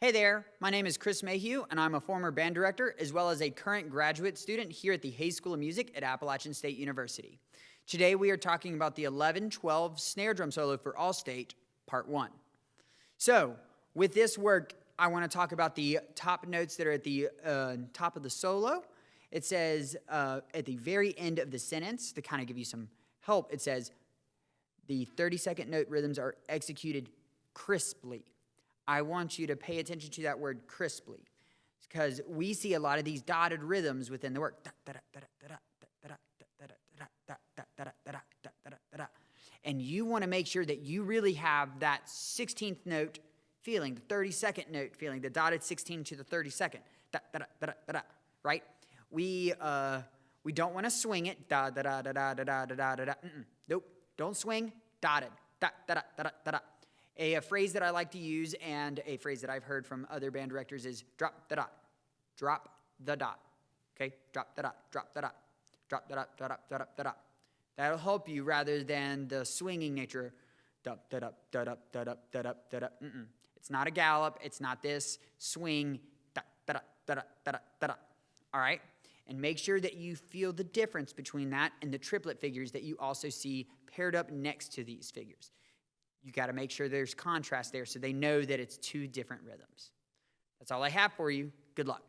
Hey there, my name is Chris Mayhew, and I'm a former band director as well as a current graduate student here at the Hayes School of Music at Appalachian State University. Today we are talking about the 11-12 snare drum solo for All-State, Part 1. So, with this work, I want to talk about the top notes that are at the top of the solo. It says at the very end of the sentence, to kind of give you some help, it says, the 30-second note rhythms are executed crisply. I want you to pay attention to that word crisply, because we see a lot of these dotted rhythms within the work. And you want to make sure that you really have that 16th note feeling, the 32nd note feeling, the dotted 16 to the 32nd, right? We don't want to swing it, da da da da da da da da da da. Nope, don't swing, dotted, da da da da da da. A phrase that I like to use and a phrase that I've heard from other band directors is drop the dot, drop the dot. Okay, drop the dot, drop the dot, drop the dot, da dot, da dot, da dot. That'll help you rather than the swinging nature. Da da da da da da da da da da. It's not a gallop. It's not this swing. Da da da da da da da. All right, and make sure that you feel the difference between that and the triplet figures that you also see paired up next to these figures. You got to make sure there's contrast there so they know that it's two different rhythms. That's all I have for you. Good luck.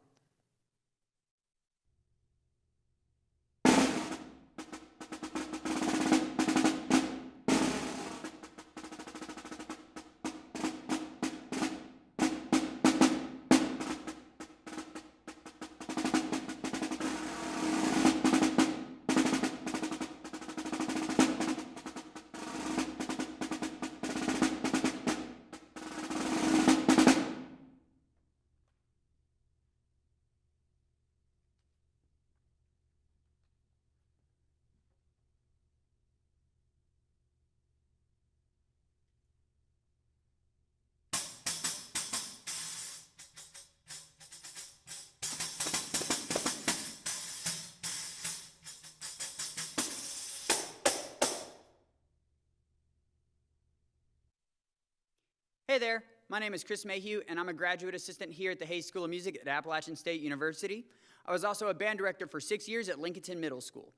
Hey there, my name is Chris Mayhew, and I'm a graduate assistant here at the Hayes School of Music at Appalachian State University. I was also a band director for 6 years at Lincolnton Middle School.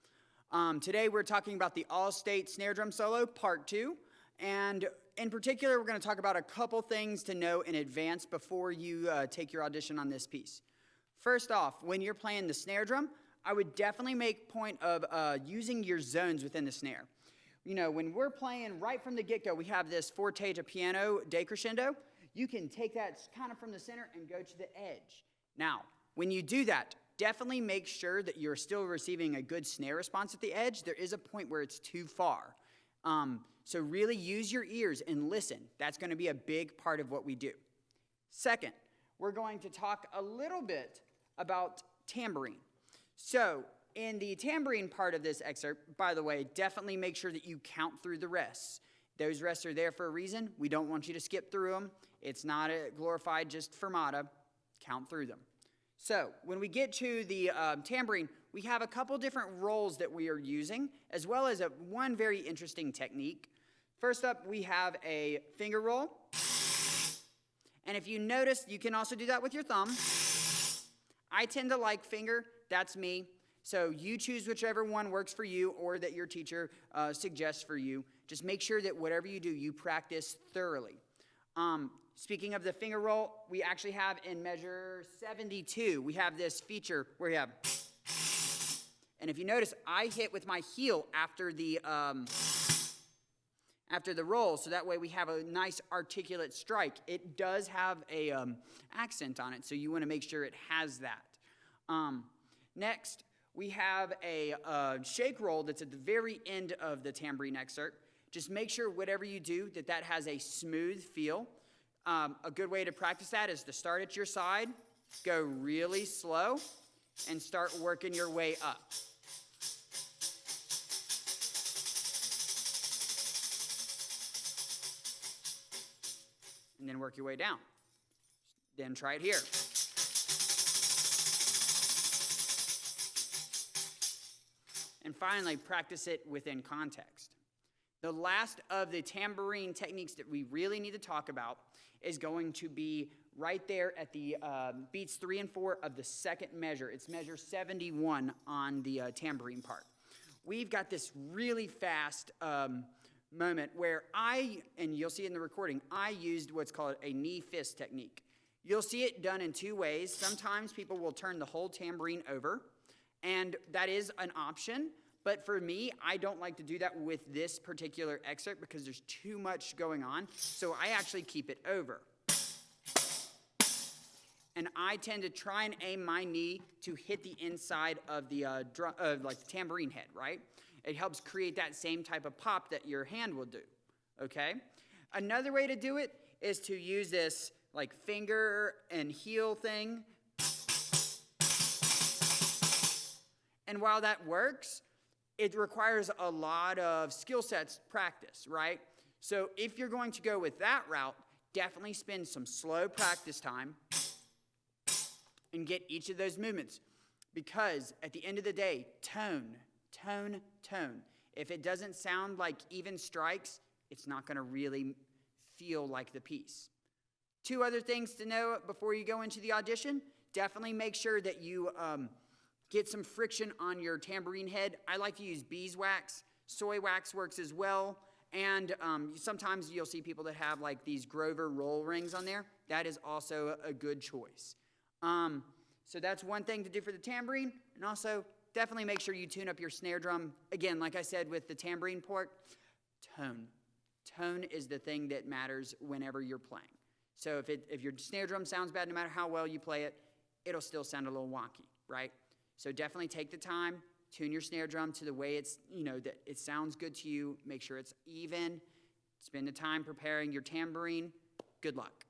Today we're talking about the All-State Snare Drum Solo, Part 2, and in particular we're going to talk about a couple things to know in advance before you take your audition on this piece. First off, when you're playing the snare drum, I would definitely make point of using your zones within the snare. You know, when we're playing right from the get-go, we have this forte to piano decrescendo. You can take that kind of from the center and go to the edge. Now, when you do that, definitely make sure that you're still receiving a good snare response at the edge. There is a point where it's too far. So really use your ears and listen. That's going to be a big part of what we do. Second, we're going to talk a little bit about tambourine. So, in the tambourine part of this excerpt, by the way, definitely make sure that you count through the rests. Those rests are there for a reason. We don't want you to skip through them. It's not a glorified just fermata. Count through them. So when we get to the tambourine, we have a couple different rolls that we are using, as well as one very interesting technique. First up, we have a finger roll. And if you notice, you can also do that with your thumb. I tend to like finger. That's me. So you choose whichever one works for you or that your teacher suggests for you. Just make sure that whatever you do, you practice thoroughly. Speaking of the finger roll, we actually have in measure 72, we have this feature where you have, and if you notice, I hit with my heel after the roll, so that way we have a nice articulate strike. It does have a accent on it, so you want to make sure it has that. Next, we have a shake roll that's at the very end of the tambourine excerpt. Just make sure whatever you do that has a smooth feel. A good way to practice that is to start at your side, go really slow, and start working your way up. And then work your way down. Then try it here. And finally, practice it within context. The last of the tambourine techniques that we really need to talk about is going to be right there at the beats 3 and 4 of the second measure. It's measure 71 on the tambourine part. We've got this really fast moment where and you'll see it in the recording, I used what's called a knee fist technique. You'll see it done in two ways. Sometimes people will turn the whole tambourine over, and that is an option. But for me, I don't like to do that with this particular excerpt because there's too much going on. So I actually keep it over. And I tend to try and aim my knee to hit the inside of the like the tambourine head, right? It helps create that same type of pop that your hand will do, okay? Another way to do it is to use this like finger and heel thing. And while that works, it requires a lot of skill sets practice, right? So if you're going to go with that route, definitely spend some slow practice time and get each of those movements. Because at the end of the day, tone, tone, tone. If it doesn't sound like even strikes, it's not going to really feel like the piece. Two other things to know before you go into the audition. Definitely make sure that you get some friction on your tambourine head. I like to use beeswax. Soy wax works as well. And sometimes you'll see people that have like these Grover roll rings on there. That is also a good choice. So that's one thing to do for the tambourine. And also, definitely make sure you tune up your snare drum. Again, like I said with the tambourine part, tone. Tone is the thing that matters whenever you're playing. So if your snare drum sounds bad, no matter how well you play it, it'll still sound a little wonky, right? So definitely take the time, tune your snare drum to the way it's, that it sounds good to you. Make sure it's even. Spend the time preparing your tambourine. Good luck.